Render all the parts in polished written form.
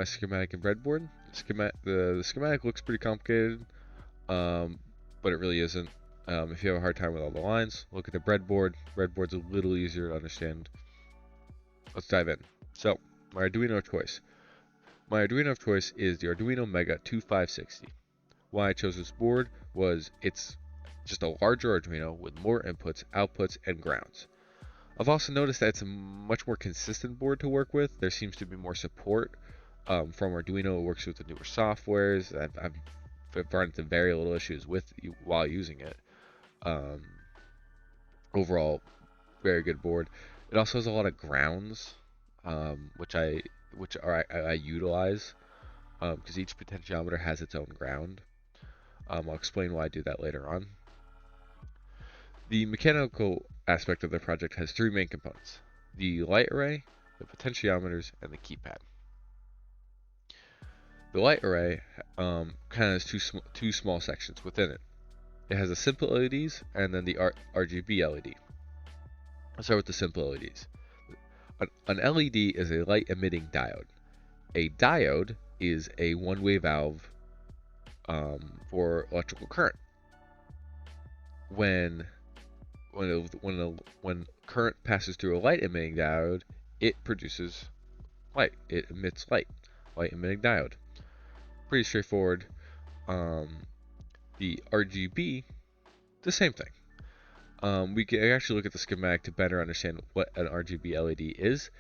my schematic and breadboard. The schematic looks pretty complicated, but it really isn't. If you have a hard time with all the lines, look at the breadboard. Breadboard's a little easier to understand. Let's dive in. So, my Arduino of choice. My Arduino of choice is the Arduino Mega 2560. Why I chose this board was it's just a larger Arduino with more inputs, outputs, and grounds. I've also noticed that it's a much more consistent board to work with. There seems to be more support from Arduino. It works with the newer softwares. I've run into very little issues with while using it. Overall, very good board. It also has a lot of grounds, which I utilize because each potentiometer has its own ground. I'll explain why I do that later on. The mechanical aspect of the project has three main components: the light array, the potentiometers, and the keypad. The light array kind of has two small sections within it. It has the simple LEDs and then the RGB LED. Let's start with the simple LEDs. An LED is a light emitting diode. A diode is a one-way valve for electrical current. When current passes through a light emitting diode, it produces light. It emits light. Light emitting diode. Pretty straightforward. The RGB, the same thing. We can actually look at the schematic to better understand what an RGB LED is.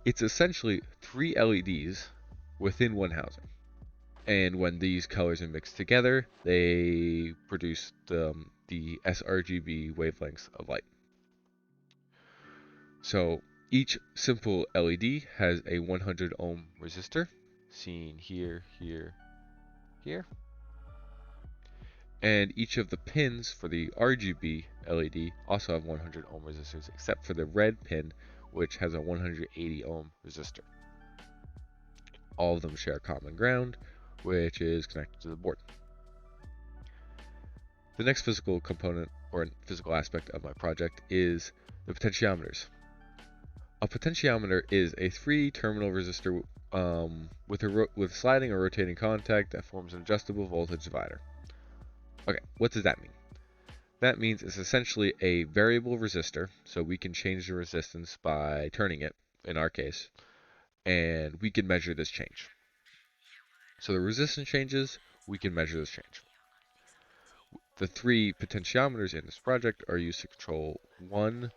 It's essentially three LEDs within one housing. And when these colors are mixed together, they produce the sRGB wavelengths of light. So each simple LED has a 100 ohm resistor, seen here, here, here. And each of the pins for the RGB LED also have 100 ohm resistors, except for the red pin, which has a 180 ohm resistor. All of them share common ground, which is connected to the board. The next physical component or physical aspect of my project is the potentiometers. A potentiometer is a 3-terminal resistor with sliding or rotating contact that forms an adjustable voltage divider. Okay, what does that mean? That means it's essentially a variable resistor, so we can change the resistance by turning it, in our case, and we can measure this change. So the resistance changes, we can measure this change. The 3 potentiometers in this project are used to control one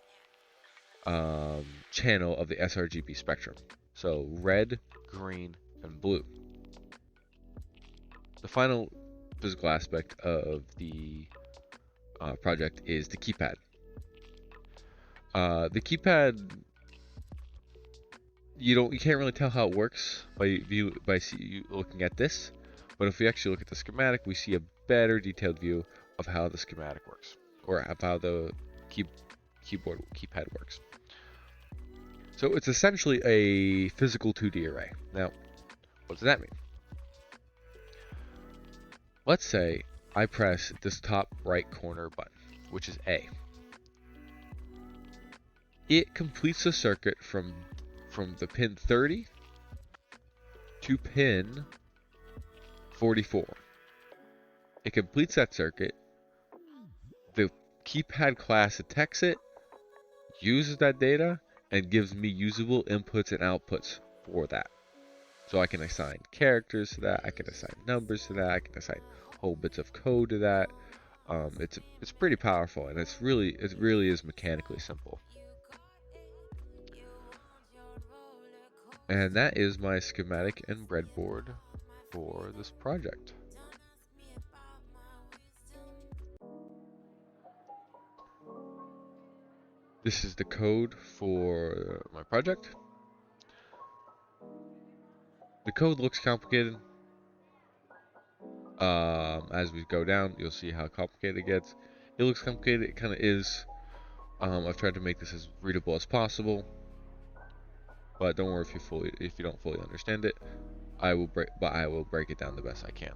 channel of the sRGB spectrum. So red, green, and blue. The final physical aspect of the project is the keypad. The keypad, you can't really tell how it works by looking at this, but if we actually look at the schematic, we see a better detailed view of how the schematic works, or of how the keypad works. So it's essentially a physical 2D array. Now, what does that mean? Let's say I press this top right corner button, which is A. It completes the circuit from the pin 30 to pin 44. It completes that circuit. The keypad class detects it, uses that data, and gives me usable inputs and outputs for that. So I can assign characters to that, I can assign numbers to that, I can assign whole bits of code to that. It's pretty powerful, and it really is mechanically simple. And that is my schematic and breadboard for this project. This is the code for my project. The code looks complicated. As we go down, you'll see how complicated it gets. It looks complicated, it kind of is. I've tried to make this as readable as possible, but don't worry if you don't fully understand it. I will break it down the best I can.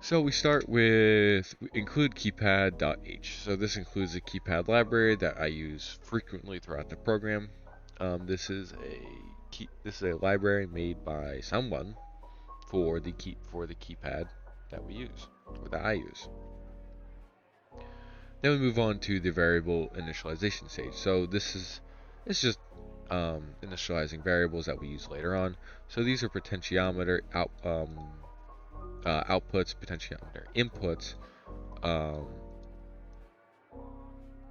So we start with include keypad.h. So this includes a keypad library that I use frequently throughout the program. This is a this is a library made by someone for the keypad that we use, or that I use. Then we move on to the variable initialization stage. So it's just initializing variables that we use later on. So these are potentiometer outputs, potentiometer inputs,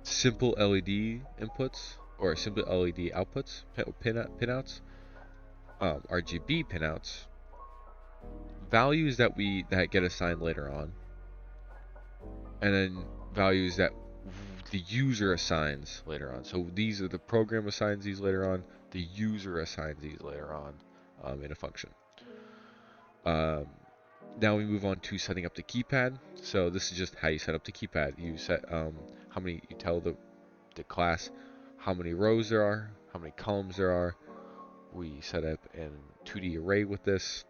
simple LED inputs or simple LED outputs, pinouts, RGB pinouts, values that get assigned later on, and then values that the user assigns later on. So these are the program assigns these later on, the user assigns these later on in a function. Now we move on to setting up the keypad. So this is just how you set up the keypad. You set you tell the class how many rows there are, how many columns there are. We set up a 2D array with this,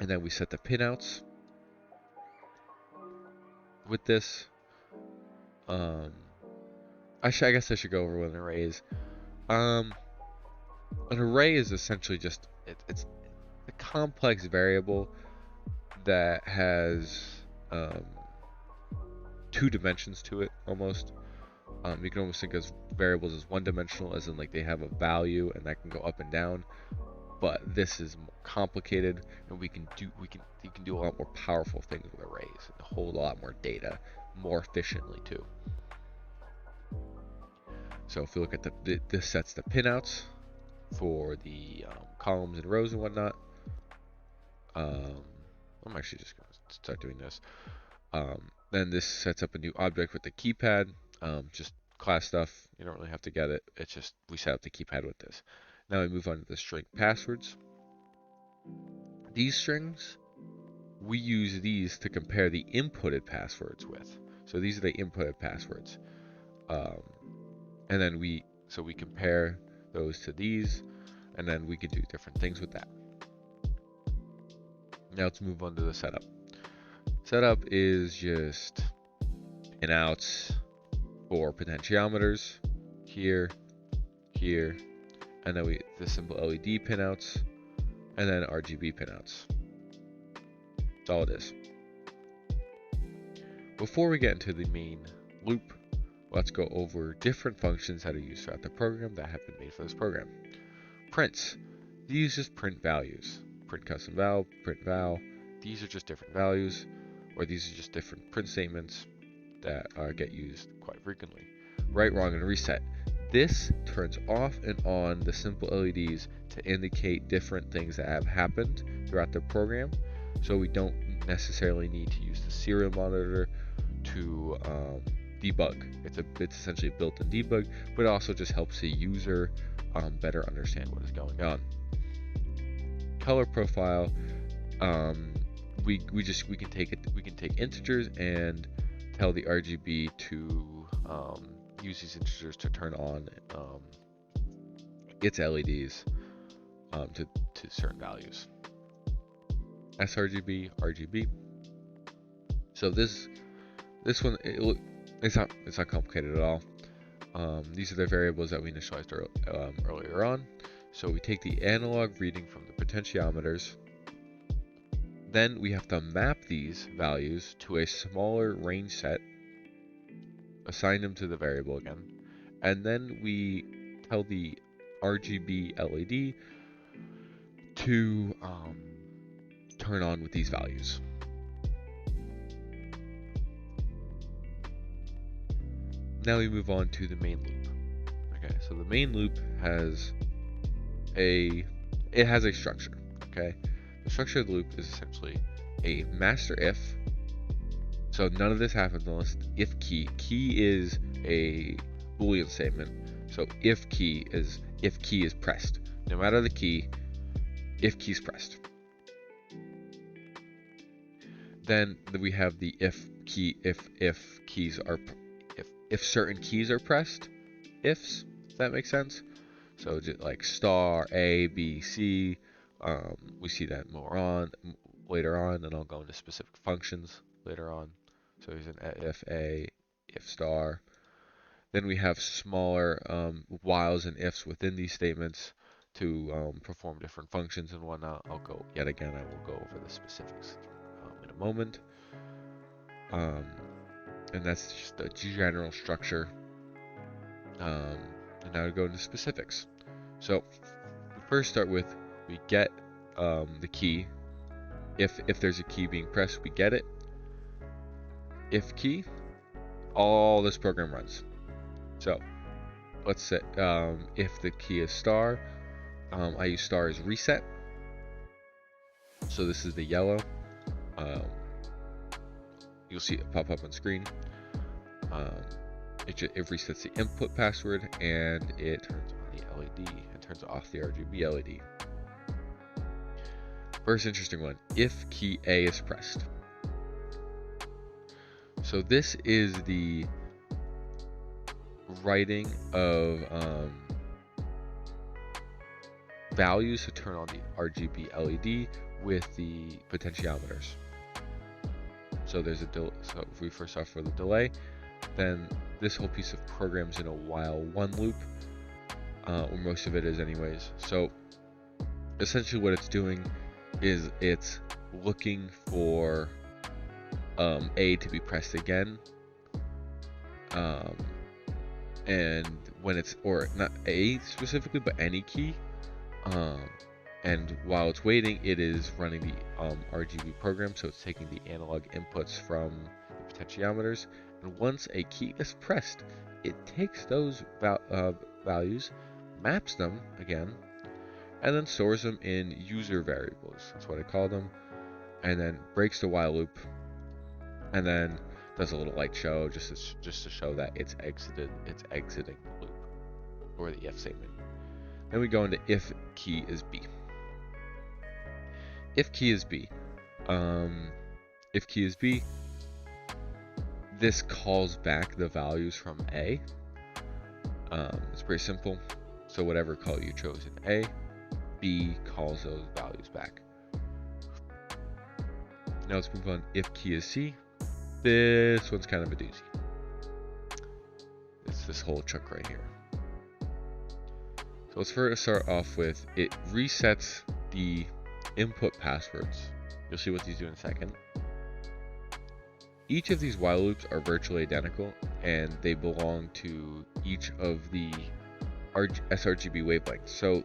and then we set the pinouts with this. I guess I should go over what an array is. An array is essentially just it's a complex variable that has 2 dimensions to it almost. You can almost think of variables as one-dimensional, as in like they have a value and that can go up and down. But this is more complicated, and you can do a lot more powerful things with arrays and hold a lot more data more efficiently too. So if you look at this sets the pinouts for the columns and rows and whatnot. I'm actually just going to start doing this. Then this sets up a new object with the keypad. Just class stuff. You don't really have to get it. It's just we set up the keypad with this. Now we move on to the string passwords. These strings, we use these to compare the inputted passwords with. So these are the inputted passwords. And then we compare those to these, and then we could do different things with that. Now let's move on to the setup. Setup is just pinouts for potentiometers here, and then the simple LED pinouts, and then RGB pinouts. That's all it is. Before we get into the main loop, let's go over different functions that are used throughout the program that have been made for this program. Prints. These just print values. Print custom val, print val. These are just different values, or these are just different print statements that get used quite frequently. Right, wrong, and reset. This turns off and on the simple LEDs to indicate different things that have happened throughout the program, so we don't necessarily need to use the serial monitor to debug. It's essentially a built-in debug, but it also just helps the user better understand what is going on. Color profile. We can take integers and tell the RGB to use these integers to turn on its LEDs to certain values. sRGB, RGB. So this one it's not complicated at all. These are the variables that we initialized earlier on. So we take the analog reading from the potentiometers. Then we have to map these values to a smaller range set, assign them to the variable again, and then we tell the RGB LED to turn on with these values. Now we move on to the main loop. Okay, so the main loop has a structure. Okay, the structure of the loop is essentially a master if. So none of this happens unless if key is a Boolean statement. So if key is pressed. No matter the key, if key is pressed. Then we have the if certain keys are pressed, ifs, if that makes sense. So just like star, A, B, C, we see that later on, and I'll go into specific functions later on. So there's an if A, if star. Then we have smaller whiles and ifs within these statements. to perform different functions and whatnot. I will go over the specifics in a moment. And that's just the general structure. And now to go into specifics. So we first start with, we get the key. If there's a key being pressed, we get it. If key, all this program runs. So let's say if the key is star, I use star as reset. So this is the yellow. You'll see it pop up on screen. It resets the input password, and it turns on the LED and turns off the RGB LED. First interesting one, if key A is pressed. So this is the writing of values to turn on the RGB LED with the potentiometers. So there's a delay. So if we first start for the delay, then this whole piece of program's in a while one loop, or most of it is anyways. So essentially what it's doing is it's looking for A to be pressed again, and when it's, or not A specifically, but any key, and while it's waiting, it is running the RGB program, so it's taking the analog inputs from the potentiometers, and once a key is pressed, it takes those values, maps them again, and then stores them in user variables. That's what I call them, and then breaks the while loop, and then does a little light show just to show that it's exiting the loop, or the if statement. Then we go into if key is B. If key is B, this calls back the values from A. It's pretty simple. So whatever color you chose in A, B calls those values back. Now let's move on. If key is C, this one's kind of a doozy. It's this whole chunk right here. So let's first start off with, it resets the input passwords. You'll see what these do in a second. Each of these while loops are virtually identical, and they belong to each of the sRGB wavelengths. So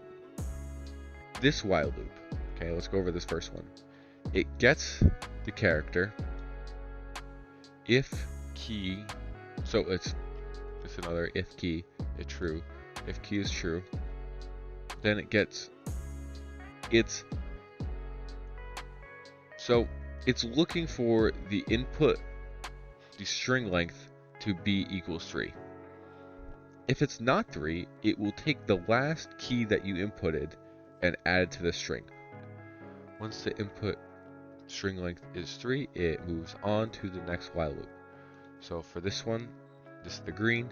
this while loop, okay, let's go over this first one. It gets the character if key, so it's another if key is true. If key is true, then it gets so it's looking for the input, the string length, to be equals 3. If it's not 3, it will take the last key that you inputted and add it to the string. Once the input string length is 3, it moves on to the next while loop. So for this one, this is the green.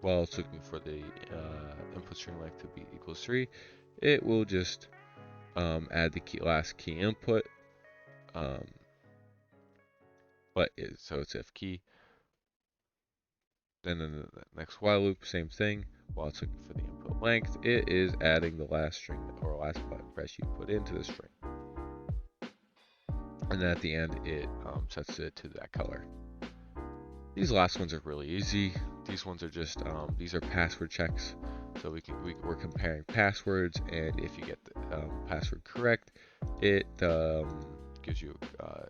While it's looking for the input string length to be equals 3, it will just add the last key input. So it's if key. Then in the next while loop, same thing. While it's looking for the input length, it is adding the last string or last button press you put into the string. And then at the end, it sets it to that color. These last ones are really easy. These ones are just these are password checks. So we're comparing passwords, and if you get the password correct, it gives you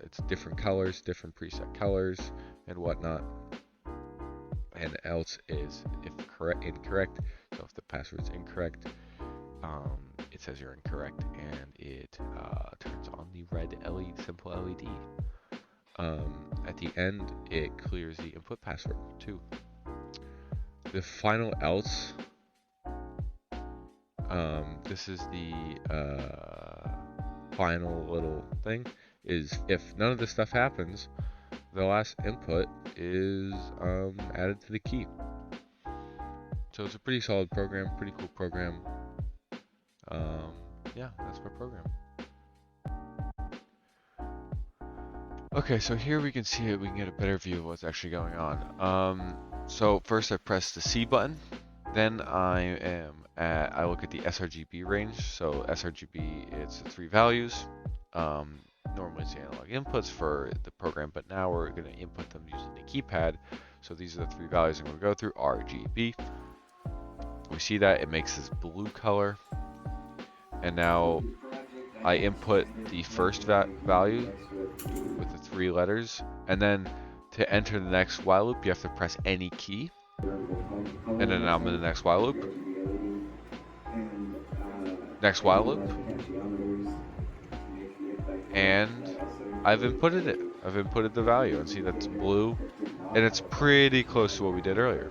it's different colors, different preset colors, and whatnot. And else is if incorrect. So if the password's incorrect, it says you're incorrect, and it turns on the red LED, simple LED. At the end, it clears the input password too. The final else, this is the final little thing, is if none of this stuff happens, the last input is added to the key. So it's a pretty solid program, pretty cool program. Yeah, that's my program. Okay, so here we can see it. We can get a better view of what's actually going on. So first I press the C button, Then I look at the sRGB range. So sRGB, it's 3 values. Normally it's analog inputs for the program, but now we're going to input them using the keypad. So these are the 3 values I'm going to go through. RGB. We see that it makes this blue color. And now I input the first value with the 3 letters. And then to enter the next while loop, you have to press any key. And then I'm in the next while loop. Next while loop. And I've inputted it. I've inputted the value, and see that's blue. And it's pretty close to what we did earlier.